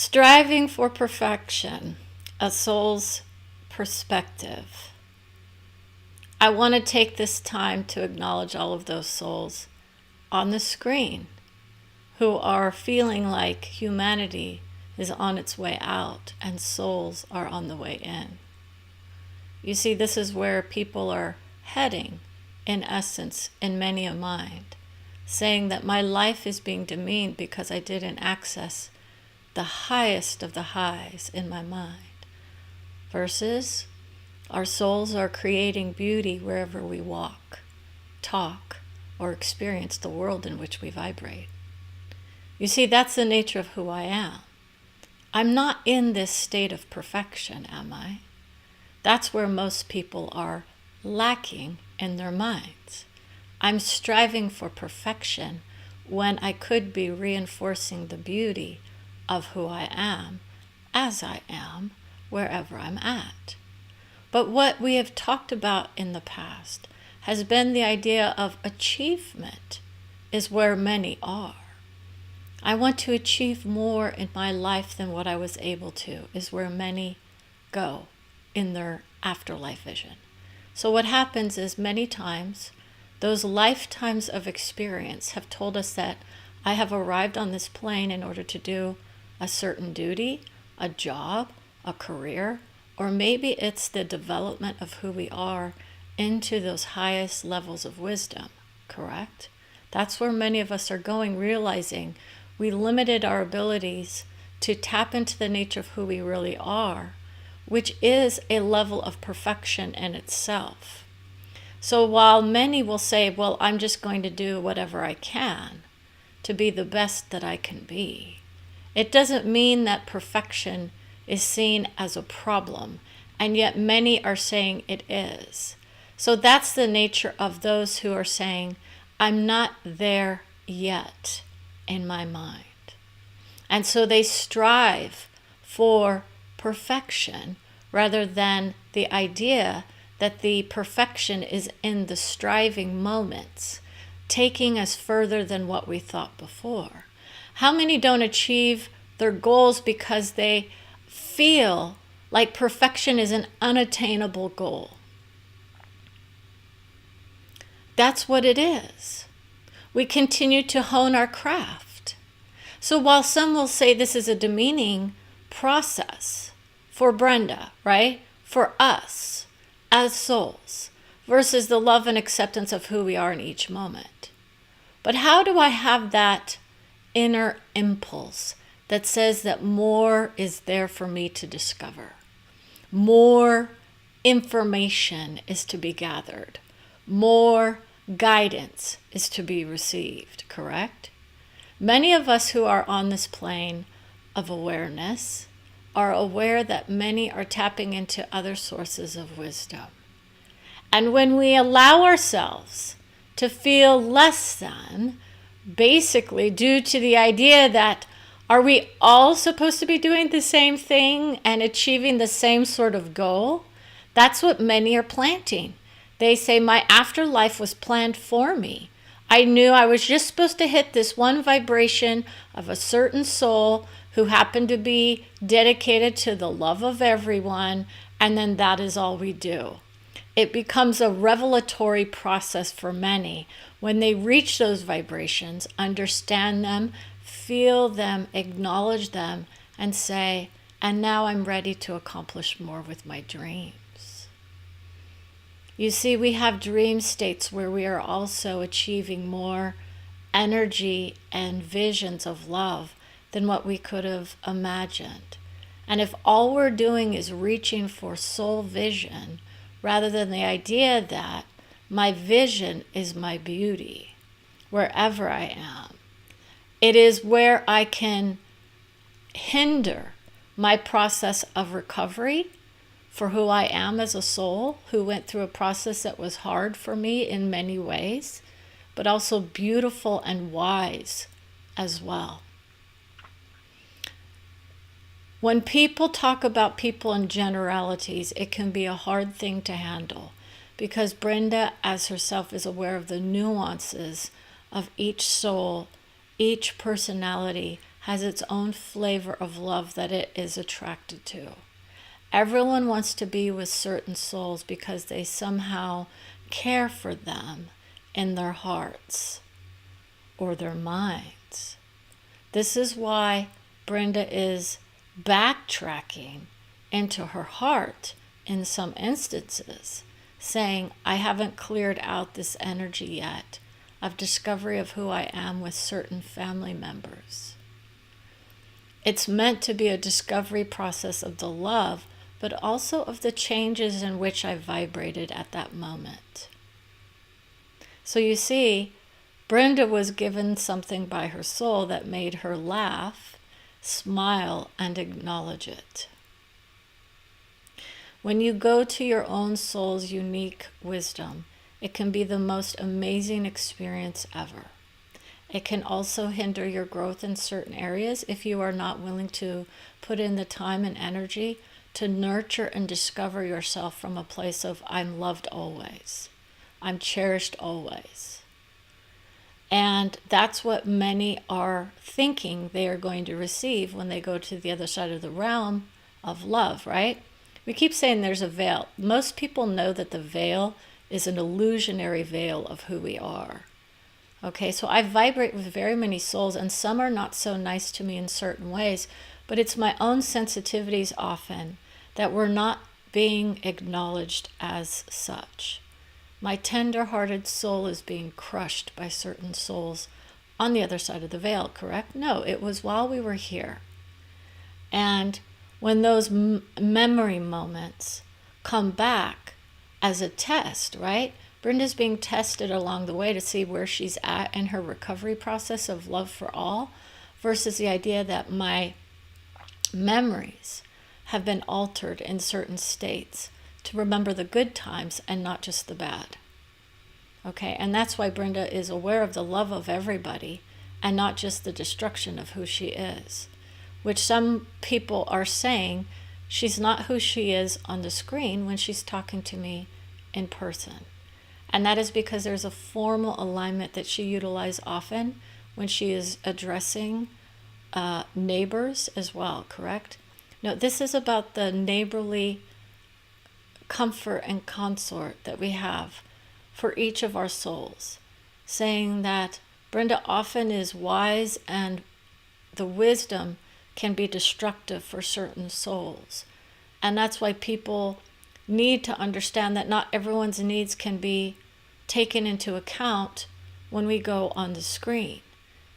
Striving for perfection, a soul's perspective. I want to take this time to acknowledge all of those souls on the screen who are feeling like humanity is on its way out and souls are on the way in. You see, this is where people are heading, in essence, in many a mind, saying that my life is being demeaned because I didn't access the highest of the highs in my mind, versus our souls are creating beauty wherever we walk, talk, or experience the world in which we vibrate. You see, that's the nature of who I am. I'm not in this state of perfection, am I? That's where most people are lacking in their minds. I'm striving for perfection when I could be reinforcing the beauty of who I am, as I am, wherever I'm at. But what we have talked about in the past has been the idea of achievement is where many are. I want to achieve more in my life than what I was able to, is where many go in their afterlife vision. So what happens is many times, those lifetimes of experience have told us that I have arrived on this plane in order to do a certain duty, a job, a career, or maybe it's the development of who we are into those highest levels of wisdom, correct? That's where many of us are going, realizing we limited our abilities to tap into the nature of who we really are, which is a level of perfection in itself. So while many will say, well, I'm just going to do whatever I can to be the best that I can be, it doesn't mean that perfection is seen as a problem, and yet many are saying it is. So that's the nature of those who are saying, I'm not there yet in my mind. And so they strive for perfection rather than the idea that the perfection is in the striving moments, taking us further than what we thought before. How many don't achieve their goals because they feel like perfection is an unattainable goal? That's what it is. We continue to hone our craft. So while some will say this is a demeaning process for Brenda, right? For us as souls, versus the love and acceptance of who we are in each moment. But how do I have that inner impulse that says that more is there for me to discover? More information is to be gathered. More guidance is to be received, correct? Many of us who are on this plane of awareness are aware that many are tapping into other sources of wisdom. And when we allow ourselves to feel less than, basically due to the idea that are we all supposed to be doing the same thing and achieving the same sort of goal? That's what many are planting. They say, my afterlife was planned for me. I knew I was just supposed to hit this one vibration of a certain soul who happened to be dedicated to the love of everyone, and then that is all we do. It becomes a revelatory process for many when they reach those vibrations, understand them, feel them, acknowledge them, and say, and now I'm ready to accomplish more with my dreams. You see, we have dream states where we are also achieving more energy and visions of love than what we could have imagined. And if all we're doing is reaching for soul vision, rather than the idea that my vision is my beauty, wherever I am, it is where I can hinder my process of recovery for who I am as a soul who went through a process that was hard for me in many ways, but also beautiful and wise as well. When people talk about people in generalities, it can be a hard thing to handle because Brenda, as herself, is aware of the nuances of each soul, each personality has its own flavor of love that it is attracted to. Everyone wants to be with certain souls because they somehow care for them in their hearts or their minds. This is why Brenda is backtracking into her heart in some instances, saying, I haven't cleared out this energy yet of discovery of who I am with certain family members. It's meant to be a discovery process of the love, but also of the changes in which I vibrated at that moment. So you see, Brenda was given something by her soul that made her laugh, smile, and acknowledge it. When you go to your own soul's unique wisdom, it can be the most amazing experience ever. It can also hinder your growth in certain areas if you are not willing to put in the time and energy to nurture and discover yourself from a place of I'm loved always. I'm cherished always. And that's what many are thinking they are going to receive when they go to the other side of the realm of love, right? We keep saying there's a veil. Most people know that the veil is an illusionary veil of who we are. Okay, so I vibrate with very many souls, and some are not so nice to me in certain ways, but it's my own sensitivities often that we're not being acknowledged as such. My tender-hearted soul is being crushed by certain souls on the other side of the veil, correct? No, it was while we were here. And when those memory moments come back as a test, right? Brenda's being tested along the way to see where she's at in her recovery process of love for all, versus the idea that my memories have been altered in certain states to remember the good times and not just the bad. Okay, and that's why Brenda is aware of the love of everybody and not just the destruction of who she is, which some people are saying she's not who she is on the screen when she's talking to me in person. And that is because there's a formal alignment that she utilizes often when she is addressing neighbors as well, correct? No, this is about the neighborly comfort and consort that we have for each of our souls, saying that Brenda often is wise and the wisdom can be destructive for certain souls. And that's why people need to understand that not everyone's needs can be taken into account when we go on the screen.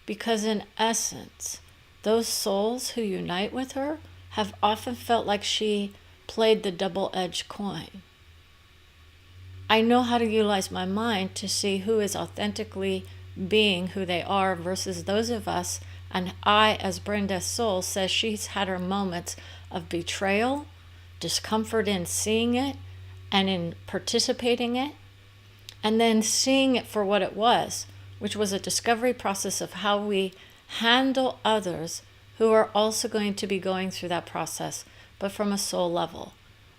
Because in essence, those souls who unite with her have often felt like she played the double-edged coin. I know how to utilize my mind to see who is authentically being who they are versus those of us, and I, as Brenda's soul, says she's had her moments of betrayal, discomfort in seeing it, and in participating in it, and then seeing it for what it was, which was a discovery process of how we handle others who are also going to be going through that process, but from a soul level.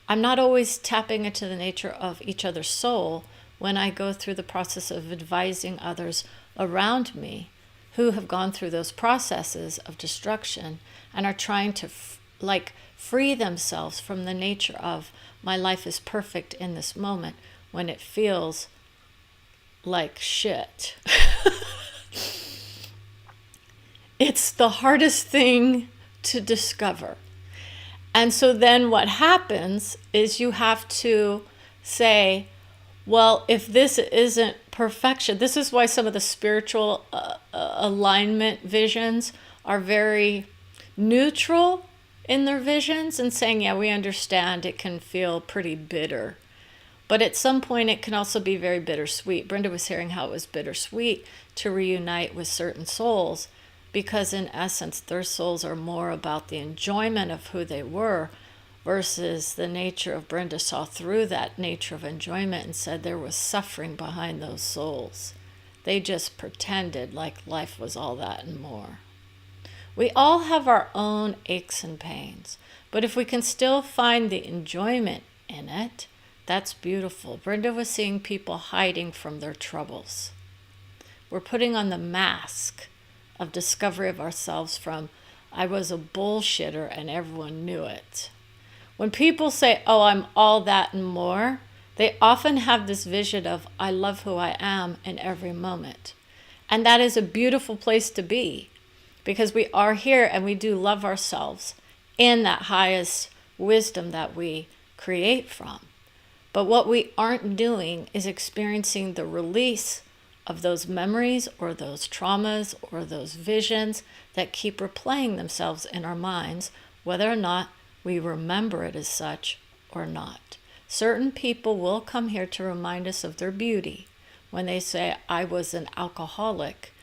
I'm not always tapping into the nature of each other's soul when I go through the process of advising others around me who have gone through those processes of destruction and are trying to free themselves from the nature of my life is perfect in this moment when it feels like shit. It's the hardest thing to discover. And so then what happens is you have to say, well, if this isn't perfection, this is why some of the spiritual alignment visions are very neutral in their visions and saying, yeah, we understand it can feel pretty bitter. But at some point, it can also be very bittersweet. Brenda was hearing how it was bittersweet to reunite with certain souls because, in essence, their souls are more about the enjoyment of who they were versus the nature of Brenda saw through that nature of enjoyment and said there was suffering behind those souls. They just pretended like life was all that and more. We all have our own aches and pains, but if we can still find the enjoyment in it, that's beautiful. Brenda was seeing people hiding from their troubles. We're putting on the mask of discovery of ourselves from, I was a bullshitter and everyone knew it. When people say, oh, I'm all that and more, they often have this vision of, I love who I am in every moment. And that is a beautiful place to be, because we are here and we do love ourselves in that highest wisdom that we create from. But what we aren't doing is experiencing the release of those memories or those traumas or those visions that keep replaying themselves in our minds, whether or not we remember it as such or not. Certain people will come here to remind us of their beauty when they say, I was an alcoholic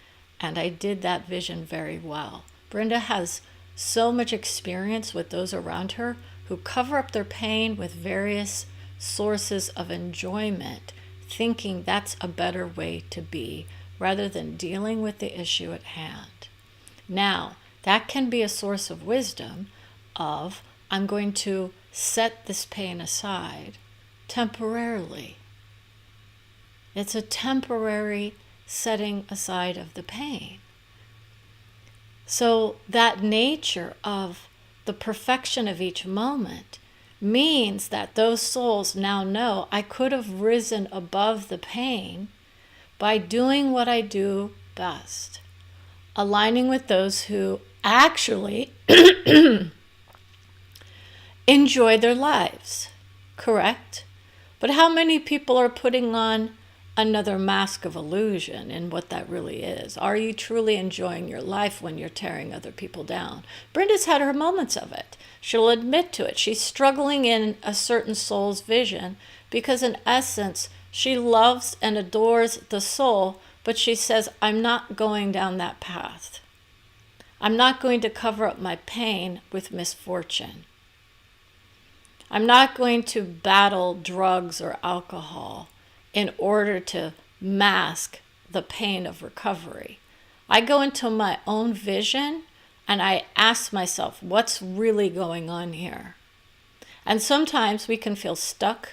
and I did that vision very well. Brenda has so much experience with those around her who cover up their pain with various sources of enjoyment, thinking that's a better way to be rather than dealing with the issue at hand. Now, that can be a source of wisdom of, I'm going to set this pain aside temporarily. It's a temporary setting aside of the pain. So that nature of the perfection of each moment means that those souls now know I could have risen above the pain by doing what I do best, aligning with those who actually enjoy their lives, correct? But how many people are putting on another mask of illusion in what that really is? Are you truly enjoying your life when you're tearing other people down? Brenda's had her moments of it. She'll admit to it. She's struggling in a certain soul's vision because in essence, she loves and adores the soul, but she says, I'm not going down that path. I'm not going to cover up my pain with misfortune. I'm not going to battle drugs or alcohol in order to mask the pain of recovery. I go into my own vision and I ask myself, what's really going on here? And sometimes we can feel stuck.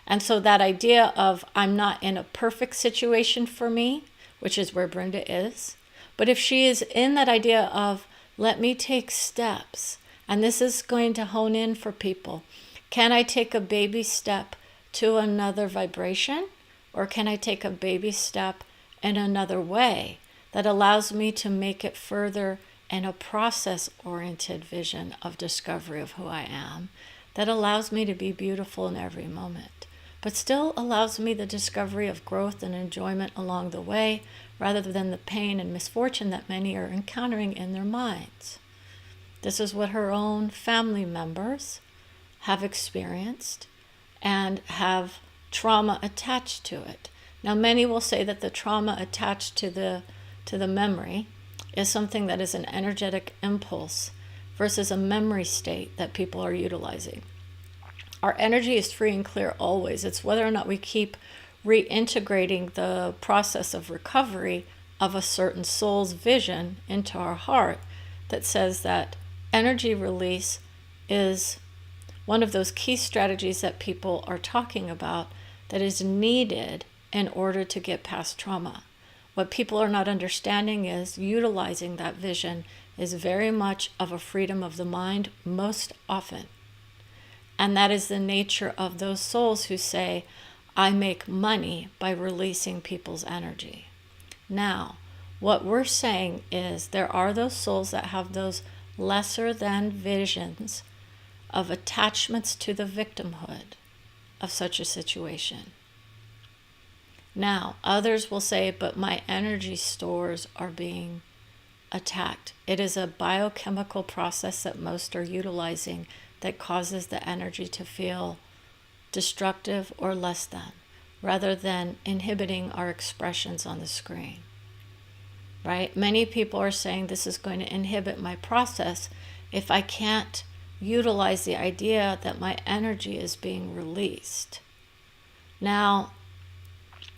And so that idea of I'm not in a perfect situation for me, which is where Brenda is. But if she is in that idea of let me take steps, and this is going to hone in for people, can I take a baby step to another vibration? Or can I take a baby step in another way that allows me to make it further in a process-oriented vision of discovery of who I am that allows me to be beautiful in every moment, but still allows me the discovery of growth and enjoyment along the way rather than the pain and misfortune that many are encountering in their minds. This is what her own family members have experienced and have trauma attached to it. Now, many will say that the trauma attached to the memory is something that is an energetic impulse versus a memory state that people are utilizing. Our energy is free and clear always. It's whether or not we keep reintegrating the process of recovery of a certain soul's vision into our heart that says that energy release is one of those key strategies that people are talking about that is needed in order to get past trauma. What people are not understanding is utilizing that vision is very much of a freedom of the mind most often. And that is the nature of those souls who say, I make money by releasing people's energy. Now, what we're saying is there are those souls that have those lesser than visions of attachments to the victimhood of such a situation. Now, others will say, but my energy stores are being attacked. It is a biochemical process that most are utilizing that causes the energy to feel destructive or less than, rather than inhibiting our expressions on the screen. Right? Many people are saying this is going to inhibit my process if I can't utilize the idea that my energy is being released. Now,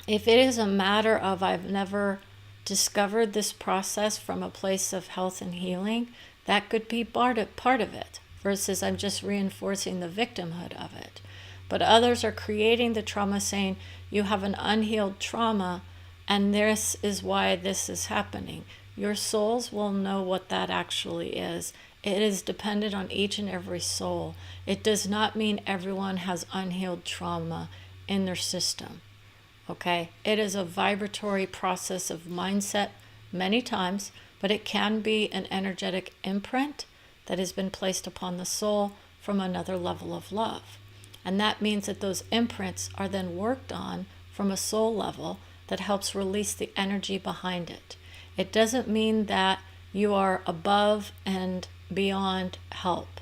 if it is a matter of I've never discovered this process from a place of health and healing, that could be part of it, versus I'm just reinforcing the victimhood of it. But others are creating the trauma, saying you have an unhealed trauma and this is why this is happening. your souls will know what that actually is. It is dependent on each and every soul. It does not mean everyone has unhealed trauma in their system. Okay? It is a vibratory process of mindset many times, but it can be an energetic imprint that has been placed upon the soul from another level of love. And that means that those imprints are then worked on from a soul level that helps release the energy behind it. It doesn't mean that you are above and beyond help.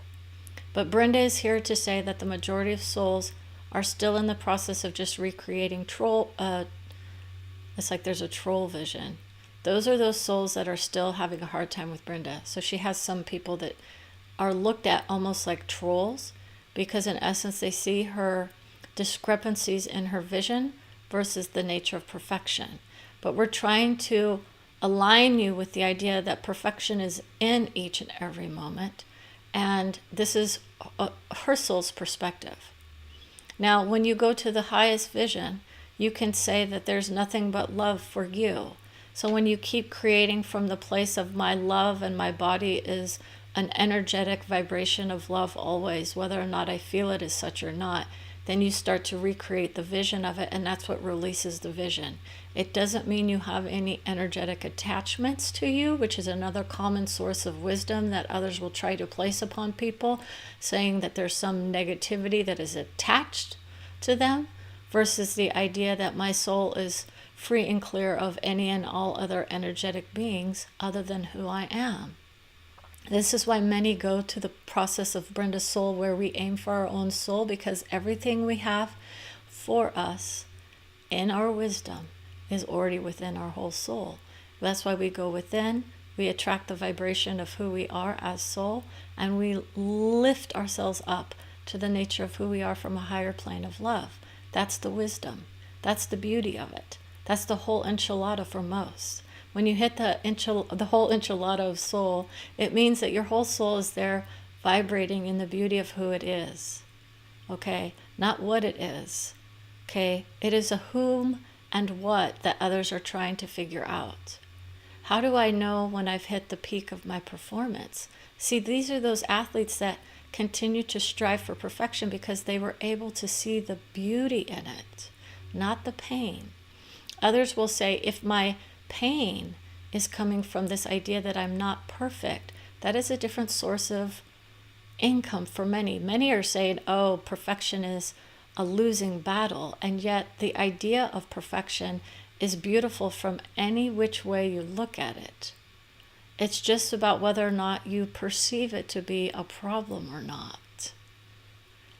But Brenda is here to say that the majority of souls are still in the process of just recreating it's like there's a troll vision. Those are those souls that are still having a hard time with Brenda. So she has some people that are looked at almost like trolls, because in essence they see her discrepancies in her vision versus the nature of perfection. But we're trying to align you with the idea that perfection is in each and every moment, and this is her soul's perspective. Now, when you go to the highest vision, you can say that there's nothing but love for you. So when you keep creating from the place of my love, and my body is an energetic vibration of love always, whether or not I feel it as such or not, then you start to recreate the vision of it, and that's what releases the vision. It doesn't mean you have any energetic attachments to you, which is another common source of wisdom that others will try to place upon people, saying that there's some negativity that is attached to them, versus the idea that my soul is free and clear of any and all other energetic beings other than who I am. This is why many go to the process of Brenda's soul, where we aim for our own soul, because everything we have for us in our wisdom is already within our whole soul. That's why we go within, we attract the vibration of who we are as soul, and we lift ourselves up to the nature of who we are from a higher plane of love. That's the wisdom. That's the beauty of it. That's the whole enchilada for most. When you hit the whole enchilada of soul, it means that your whole soul is there vibrating in the beauty of who it is. Okay? Not what it is. Okay? It is a whom and what that others are trying to figure out. How do I know when I've hit the peak of my performance? See, these are those athletes that continue to strive for perfection because they were able to see the beauty in it, not the pain. Others will say, if my pain is coming from this idea that I'm not perfect, that is a different source of income for many. Many are saying, oh, perfection is a losing battle, and yet the idea of perfection is beautiful from any which way you look at it. It's just about whether or not you perceive it to be a problem or not.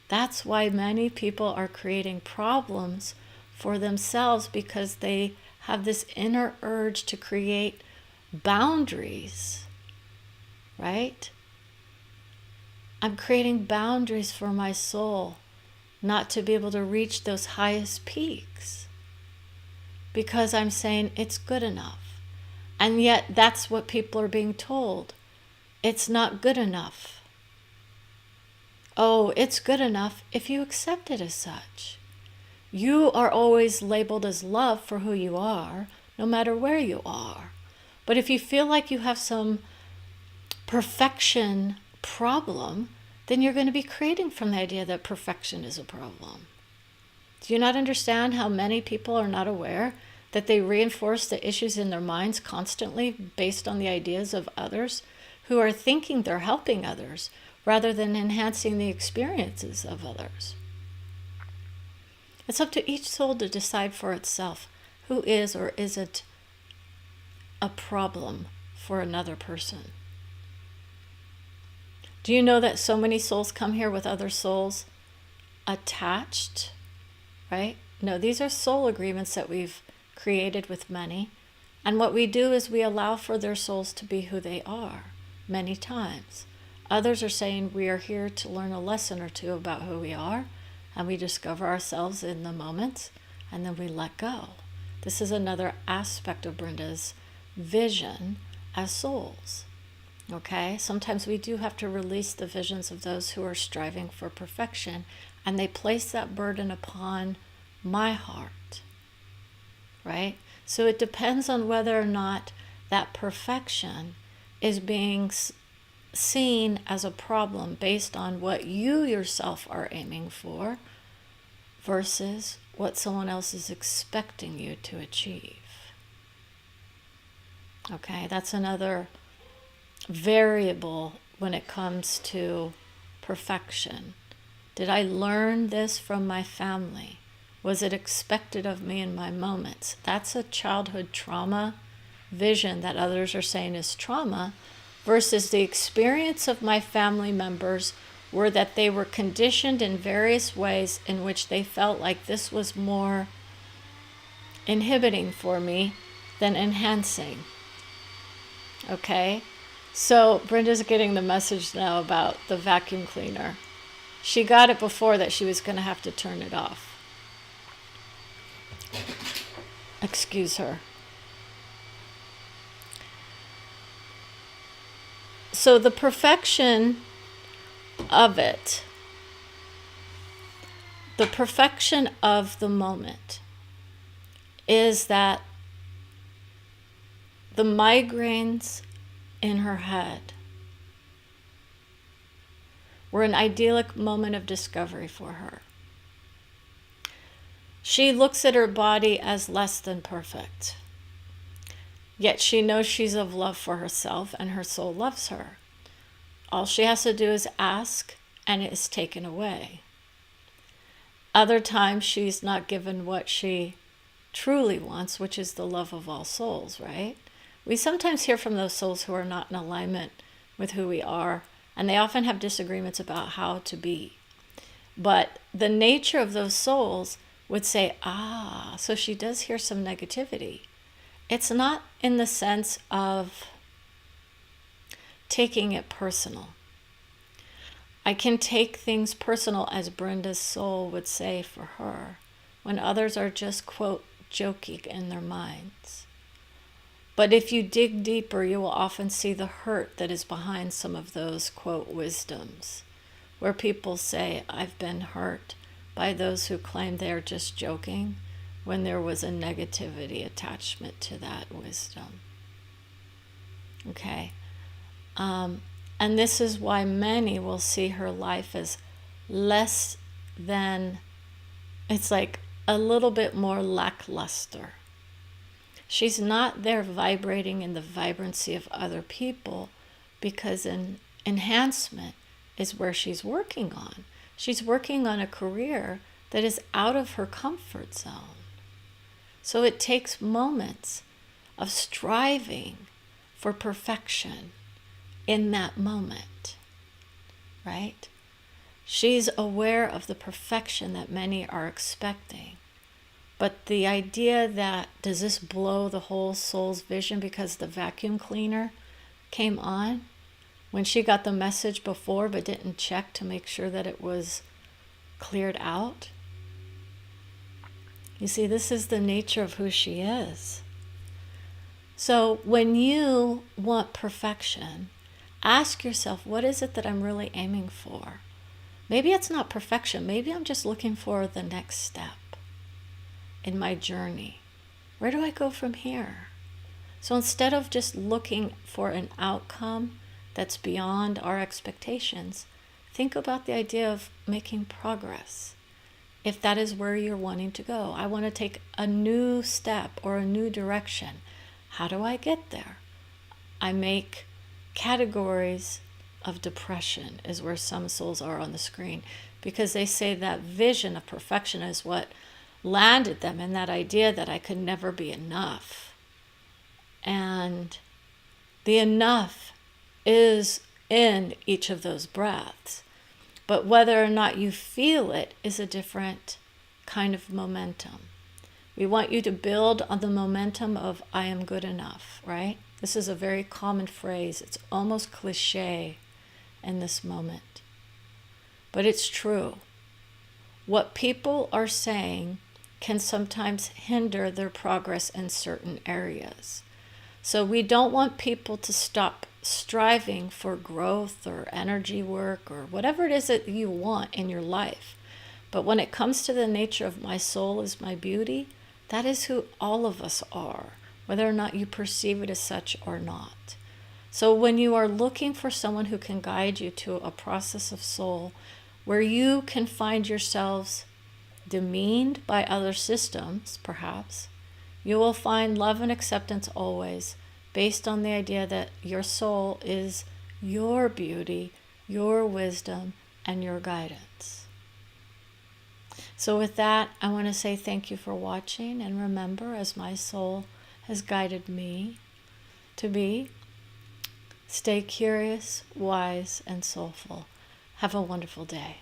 That's why many people are creating problems for themselves, because they have this inner urge to create boundaries, right? I'm creating boundaries for my soul not to be able to reach those highest peaks, because I'm saying it's good enough. And yet that's what people are being told. It's not good enough. Oh, it's good enough if you accept it as such. You are always labeled as love for who you are, no matter where you are. But if you feel like you have some perfection problem, then you're going to be creating from the idea that perfection is a problem. Do you not understand how many people are not aware that they reinforce the issues in their minds constantly based on the ideas of others who are thinking they're helping others rather than enhancing the experiences of others? It's up to each soul to decide for itself who is or isn't a problem for another person. Do you know that so many souls come here with other souls attached, right? No, these are soul agreements that we've created with many. And what we do is we allow for their souls to be who they are many times. Others are saying we are here to learn a lesson or two about who we are, and we discover ourselves in the moments, and then we let go. This is another aspect of Brenda's vision as souls. Okay? Sometimes we do have to release the visions of those who are striving for perfection, and they place that burden upon my heart. Right? So it depends on whether or not that perfection is being seen as a problem based on what you yourself are aiming for versus what someone else is expecting you to achieve. Okay, that's another variable when it comes to perfection. Did I learn this from my family? Was it expected of me in my moments? That's a childhood trauma vision that others are saying is trauma, versus the experience of my family members were that they were conditioned in various ways in which they felt like this was more inhibiting for me than enhancing. Okay? So Brenda's getting the message now about the vacuum cleaner. She got it before that she was going to have to turn it off. Excuse her. So the perfection of it, the perfection of the moment, is that the migraines in her head were an idyllic moment of discovery for her. She looks at her body as less than perfect. Yet she knows she's of love for herself and her soul loves her. All she has to do is ask and it is taken away. Other times she's not given what she truly wants, which is the love of all souls, right? We sometimes hear from those souls who are not in alignment with who we are, and they often have disagreements about how to be. But the nature of those souls would say, so she does hear some negativity. It's not in the sense of taking it personal. I can take things personal, as Brenda's soul would say for her, when others are just, quote, joking in their minds. But if you dig deeper, you will often see the hurt that is behind some of those, quote, wisdoms, where people say, I've been hurt by those who claim they are just joking, when there was a negativity attachment to that wisdom. Okay? And this is why many will see her life as less than, it's like a little bit more lackluster. She's not there vibrating in the vibrancy of other people, because enhancement is where she's working on. She's working on a career that is out of her comfort zone. So it takes moments of striving for perfection in that moment, right? She's aware of the perfection that many are expecting. But the idea that, does this blow the whole soul's vision because the vacuum cleaner came on when she got the message before but didn't check to make sure that it was cleared out? You see, this is the nature of who she is. So when you want perfection, ask yourself, what is it that I'm really aiming for? Maybe it's not perfection. Maybe I'm just looking for the next step in my journey. Where do I go from here? So instead of just looking for an outcome that's beyond our expectations, think about the idea of making progress. If that is where you're wanting to go, I want to take a new step or a new direction. How do I get there? I make categories of depression, is where some souls are on the screen, because they say that vision of perfection is what landed them in that idea that I could never be enough. And the enough is in each of those breaths. But whether or not you feel it is a different kind of momentum. We want you to build on the momentum of I am good enough, right? This is a very common phrase. It's almost cliche in this moment. But it's true. What people are saying can sometimes hinder their progress in certain areas. So we don't want people to stop striving for growth or energy work or whatever it is that you want in your life. But when it comes to the nature of my soul is my beauty, that is who all of us are, whether or not you perceive it as such or not. So when you are looking for someone who can guide you to a process of soul where you can find yourselves demeaned by other systems, perhaps, you will find love and acceptance always based on the idea that your soul is your beauty, your wisdom, and your guidance. So with that, I want to say thank you for watching, and remember, as my soul has guided me to be, stay curious, wise, and soulful. Have a wonderful day.